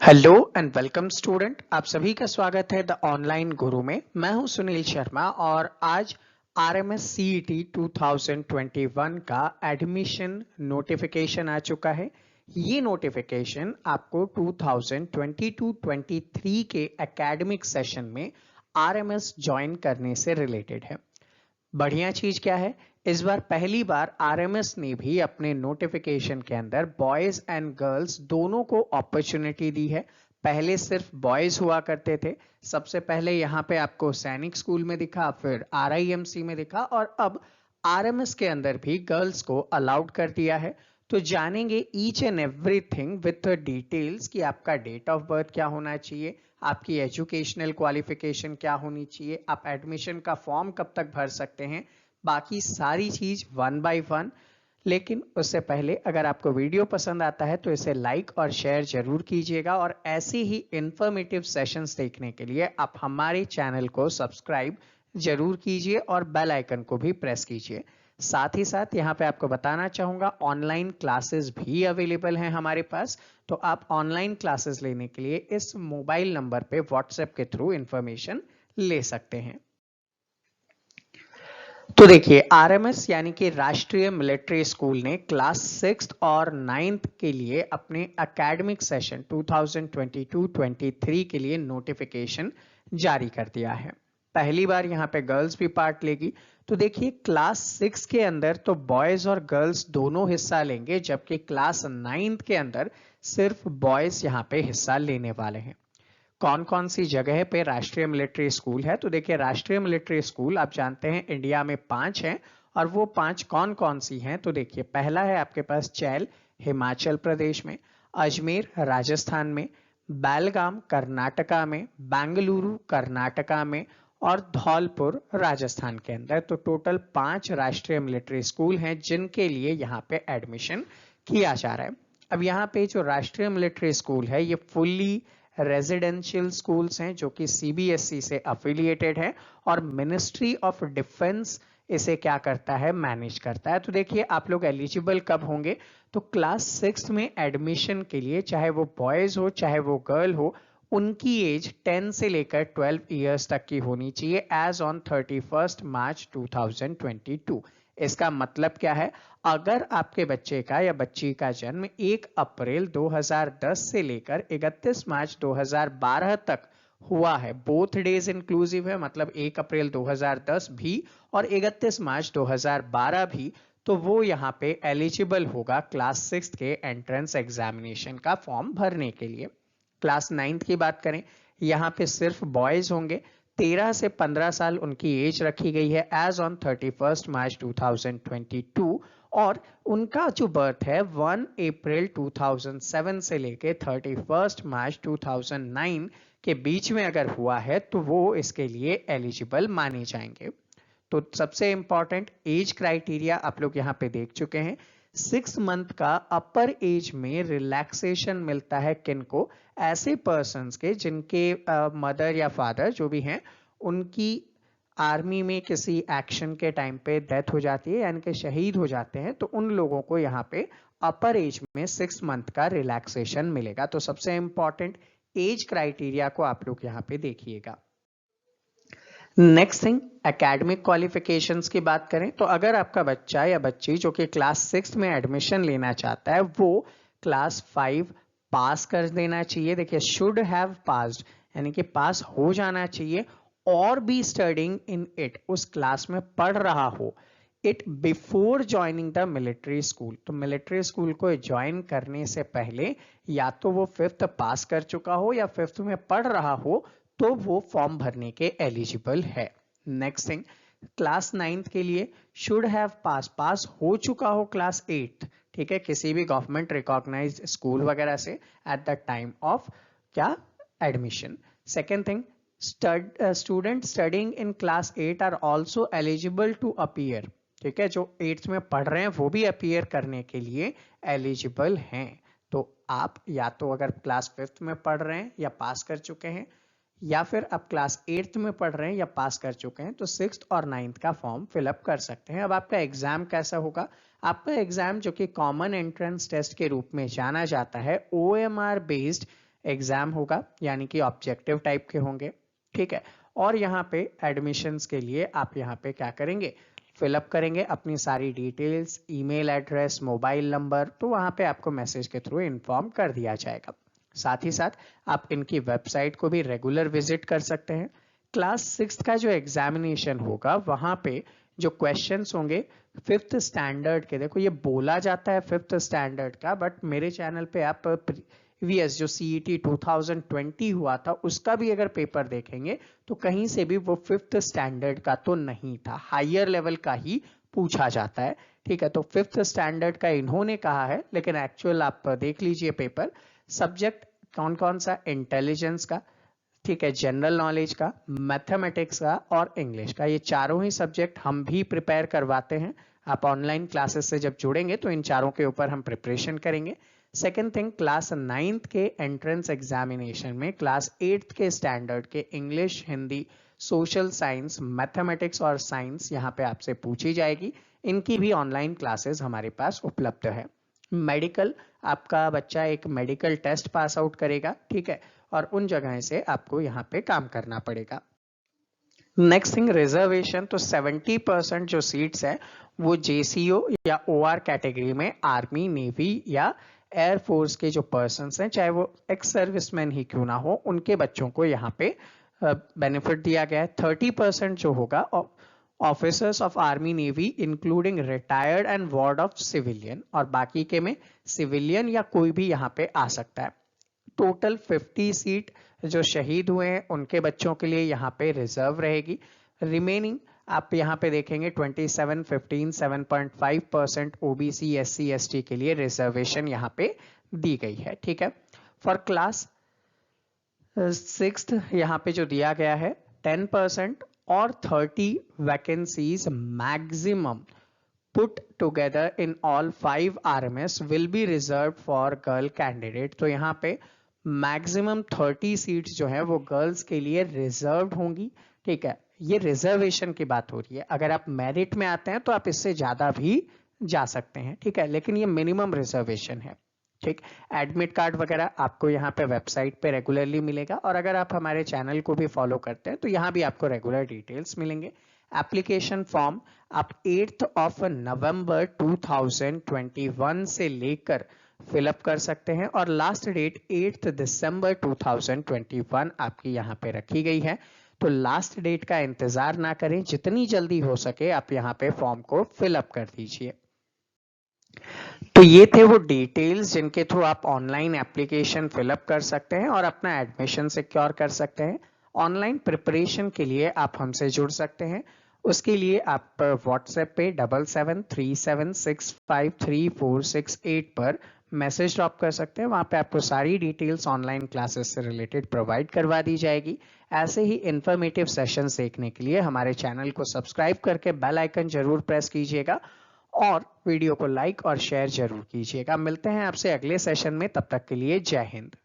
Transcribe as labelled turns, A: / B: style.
A: Hello and welcome student. आप सभी का स्वागत है द ऑनलाइन गुरु में। मैं हूं सुनील शर्मा और आज आरएमएस सीईटी 2021 का एडमिशन नोटिफिकेशन आ चुका है। ये नोटिफिकेशन आपको 2022-23 के एकेडमिक सेशन में आरएमएस ज्वाइन करने से रिलेटेड है। बढ़िया चीज क्या है, इस बार पहली बार आरएमएस ने भी अपने नोटिफिकेशन के अंदर बॉयज एंड गर्ल्स दोनों को अपॉर्चुनिटी दी है। पहले सिर्फ बॉयज हुआ करते थे। सबसे पहले यहाँ पे आपको सैनिक स्कूल में दिखा, फिर आरआईएमसी में दिखा और अब आरएमएस के अंदर भी गर्ल्स को अलाउड कर दिया है। तो जानेंगे each and everything with details कि आपका डेट ऑफ बर्थ क्या होना चाहिए, आपकी एजुकेशनल क्वालिफिकेशन क्या होनी चाहिए, आप एडमिशन का फॉर्म कब तक भर सकते हैं, बाकी सारी चीज वन बाय वन। लेकिन उससे पहले अगर आपको वीडियो पसंद आता है तो इसे लाइक और शेयर जरूर कीजिएगा और ऐसे ही इंफॉर्मेटिव सेशंस देखने के लिए आप हमारे चैनल को सब्सक्राइब जरूर कीजिए और बेल आइकन को भी प्रेस कीजिए। साथ ही साथ यहाँ पे आपको बताना चाहूंगा ऑनलाइन क्लासेस भी अवेलेबल हैं हमारे पास। तो आप ऑनलाइन क्लासेस लेने के लिए इस मोबाइल नंबर पे व्हाट्सएप के थ्रू इंफॉर्मेशन ले सकते हैं। तो देखिए आरएमएस यानी कि राष्ट्रीय मिलिट्री स्कूल ने क्लास 6 और 9th के लिए अपने एकेडमिक सेशन 2022-23 के लिए नोटिफिकेशन जारी कर दिया है। पहली बार यहाँ पे गर्ल्स भी पार्ट लेगी। तो देखिए क्लास 6 के अंदर तो बॉयज और गर्ल्स दोनों हिस्सा लेंगे, जबकि क्लास 9th के अंदर सिर्फ बॉयज यहाँ पे हिस्सा लेने वाले हैं। कौन कौन सी जगह पे राष्ट्रीय मिलिट्री स्कूल है, तो देखिए राष्ट्रीय मिलिट्री स्कूल आप जानते हैं इंडिया में 5 हैं और वो 5 कौन कौन सी हैं। तो देखिए पहला है आपके पास चैल हिमाचल प्रदेश में, अजमेर राजस्थान में, बेलगाम कर्नाटका में, बेंगलुरु कर्नाटका में और धौलपुर राजस्थान के अंदर। तो टोटल 5 राष्ट्रीय मिलिट्री स्कूल हैं जिनके लिए यहाँ पे एडमिशन किया जा रहा है। अब यहाँ पे जो राष्ट्रीय मिलिट्री स्कूल है ये फुल्ली रेजिडेंशियल स्कूल्स हैं जो कि सीबीएसई से अफिलिएटेड है और मिनिस्ट्री ऑफ डिफेंस इसे क्या करता है, मैनेज करता है। तो देखिए आप लोग एलिजिबल कब होंगे, तो क्लास 6 में एडमिशन के लिए चाहे वो बॉयज हो चाहे वो गर्ल हो, उनकी एज 10 से लेकर 12 इयर्स तक की होनी चाहिए एज ऑन 31 मार्च 2022। इसका मतलब क्या है, अगर आपके बच्चे का या बच्ची का जन्म 1 अप्रैल 2010 से लेकर 31 मार्च 2012 तक हुआ है, बोथ डेज इंक्लूसिव है, मतलब 1 अप्रैल 2010 भी और 31 मार्च 2012 भी, तो वो यहाँ पे एलिजिबल होगा क्लास 6 के एंट्रेंस एग्जामिनेशन का फॉर्म भरने के लिए। क्लास 9th की बात करें, यहाँ पे सिर्फ बॉयज होंगे। 13 से 15 साल उनकी एज रखी गई है एज ऑन 31 मार्च 2022 और उनका जो बर्थ है 1 अप्रैल 2007 से लेके 31 मार्च 2009 के बीच में अगर हुआ है तो वो इसके लिए एलिजिबल माने जाएंगे। तो सबसे इंपॉर्टेंट एज क्राइटेरिया आप लोग यहाँ पे देख चुके हैं। 6 मंथ का अपर एज में रिलैक्सेशन मिलता है किनको, ऐसे पर्सन्स के जिनके मदर या फादर जो भी हैं उनकी आर्मी में किसी एक्शन के टाइम पे डेथ हो जाती है यानी कि शहीद हो जाते हैं, तो उन लोगों को यहाँ पे अपर एज में 6 मंथ का रिलैक्सेशन मिलेगा। तो सबसे इंपॉर्टेंट एज क्राइटेरिया को आप लोग यहाँ पे देखिएगा। नेक्स्ट थिंग एकेडमिक क्वालिफिकेशंस की बात करें तो अगर आपका बच्चा या बच्ची जो कि क्लास 6 में एडमिशन लेना चाहता है वो क्लास 5 पास कर देना चाहिए। देखिए शुड हैव पास्ड यानी कि पास हो जाना चाहिए और बी स्टडिंग इन इट, उस क्लास में पढ़ रहा हो it before joining the military school. तो मिलिट्री स्कूल को ज्वाइन करने से पहले या तो वो 5th पास कर चुका हो या 5th में पढ़ रहा हो तो वो फॉर्म भरने के एलिजिबल है। नेक्स्ट थिंग क्लास 9th के लिए शुड हैव पास हो चुका हो क्लास 8, ठीक है, किसी भी गवर्नमेंट रिकॉग्नाइज्ड स्कूल वगैरह से एट द टाइम ऑफ क्या admission. Second thing student studying in class 8 are also eligible to appear, ठीक है, जो 8th में पढ़ रहे हैं वो भी अपीयर करने के लिए एलिजिबल हैं। तो आप या तो अगर क्लास 5th में पढ़ रहे हैं या पास कर चुके हैं या फिर आप क्लास 8th में पढ़ रहे हैं या पास कर चुके हैं तो 6th और 9th का फॉर्म फिलअप कर सकते हैं। अब आपका एग्जाम कैसा होगा, आपका एग्जाम जो कि कॉमन एंट्रेंस टेस्ट के रूप में जाना जाता है OMR बेस्ड एग्जाम होगा, यानी कि ऑब्जेक्टिव टाइप के होंगे, ठीक है। और यहाँ पे एडमिशन्स के लिए आप यहाँ पे क्या करेंगे, फिलअप करेंगे अपनी सारी details, email address, mobile number, तो वहाँ पे आपको मैसेज के थ्रू इन्फॉर्म कर दिया जाएगा। साथ ही साथ आप इनकी वेबसाइट को भी रेगुलर विजिट कर सकते हैं। क्लास 6 का जो एग्जामिनेशन होगा वहाँ पे जो क्वेश्चंस होंगे 5th स्टैंडर्ड के, देखो ये बोला जाता है 5th स्टैंडर्ड का, बट मेरे चैनल पे आप प्रीवियस जो CET 2020 हुआ था उसका भी अगर पेपर देखेंगे तो कहीं से भी वो 5th स्टैंडर्ड का तो नहीं था, हायर लेवल का ही पूछा जाता है, ठीक है। तो 5th स्टैंडर्ड का इन्होंने कहा है, लेकिन एक्चुअल आप देख लीजिए पेपर। सब्जेक्ट कौन कौन सा, इंटेलिजेंस का, ठीक है, जनरल नॉलेज का, मैथमेटिक्स का और इंग्लिश का, ये चारों ही सब्जेक्ट हम भी प्रिपेयर करवाते हैं। आप ऑनलाइन क्लासेस से जब जुड़ेंगे तो इन चारों के ऊपर हम प्रिपरेशन करेंगे। सेकेंड थिंग, क्लास 9th के एंट्रेंस एग्जामिनेशन में क्लास 8th के स्टैंडर्ड के English, Hindi, social science, mathematics और साइंस यहाँ पे आपसे पूछी जाएगी। इनकी भी ऑनलाइन क्लासेस हमारे पास उपलब्ध है। मेडिकल, आपका बच्चा एक मेडिकल टेस्ट पास आउट करेगा, ठीक है, और उन जगह से आपको यहाँ पे काम करना पड़ेगा। नेक्स्ट थिंग, रिजर्वेशन, तो 70% जो सीट्स है वो JCO या OR कैटेगरी में आर्मी, नेवी या एयरफोर्स के जो पर्सन्स हैं, चाहे वो एक्स सर्विसमैन ही क्यों ना हो, उनके बच्चों को यहाँ पे बेनिफिट दिया गया है। 30% जो होगा officers of army navy including retired and ward of civilian, और बाकी के में सिविलियन या कोई भी यहाँ पे आ सकता है। टोटल 50 सीट जो शहीद हुए हैं उनके बच्चों के लिए यहाँ पे रिजर्व रहेगी। रिमेनिंग आप यहाँ पे देखेंगे 27, 15, 7.5% OBC, SC, ST के लिए रिजर्वेशन यहाँ पे दी गई है, ठीक है। फॉर क्लास 6th यहाँ पे जो दिया गया है 10% और 30 vacancies maximum put together in all 5 RMS will be reserved for girl candidate। तो यहाँ पे मैक्सिमम 30 सीट्स जो है वो गर्ल्स के लिए रिजर्व्ड होंगी, ठीक है। ये रिजर्वेशन की बात हो रही है, अगर आप मेरिट में आते हैं तो आप इससे ज्यादा भी जा सकते हैं, ठीक है, लेकिन ये मिनिमम रिजर्वेशन है, ठीक। एडमिट कार्ड वगैरह आपको यहाँ पे वेबसाइट पे रेगुलरली मिलेगा, और अगर आप हमारे चैनल को भी फॉलो करते हैं तो यहाँ भी आपको रेगुलर डिटेल्स मिलेंगे। एप्लीकेशन फॉर्म आप 8 नवंबर 2021 से लेकर फिलअप कर सकते हैं, और लास्ट डेट 8 दिसंबर 2021 आपकी यहाँ पे रखी गई है। तो लास्ट डेट का इंतजार ना करें, जितनी जल्दी हो सके आप यहाँ पे फॉर्म को फिलअप कर दीजिए। तो ये थे वो डिटेल्स जिनके थ्रू आप ऑनलाइन एप्लीकेशन फिलअप कर सकते हैं और अपना एडमिशन सिक्योर कर सकते हैं। ऑनलाइन प्रिपरेशन के लिए आप हमसे जुड़ सकते हैं, उसके लिए आप व्हाट्सएप पे 7737653468 पर मैसेज ड्रॉप कर सकते हैं। वहां पे आपको सारी डिटेल्स ऑनलाइन क्लासेस से रिलेटेड प्रोवाइड करवा दी जाएगी। ऐसे ही इंफॉर्मेटिव सेशंस देखने के लिए हमारे चैनल को सब्सक्राइब करके बेल आइकन जरूर प्रेस कीजिएगा, और वीडियो को लाइक और शेयर जरूर कीजिएगा। मिलते हैं आपसे अगले सेशन में, तब तक के लिए जय हिंद।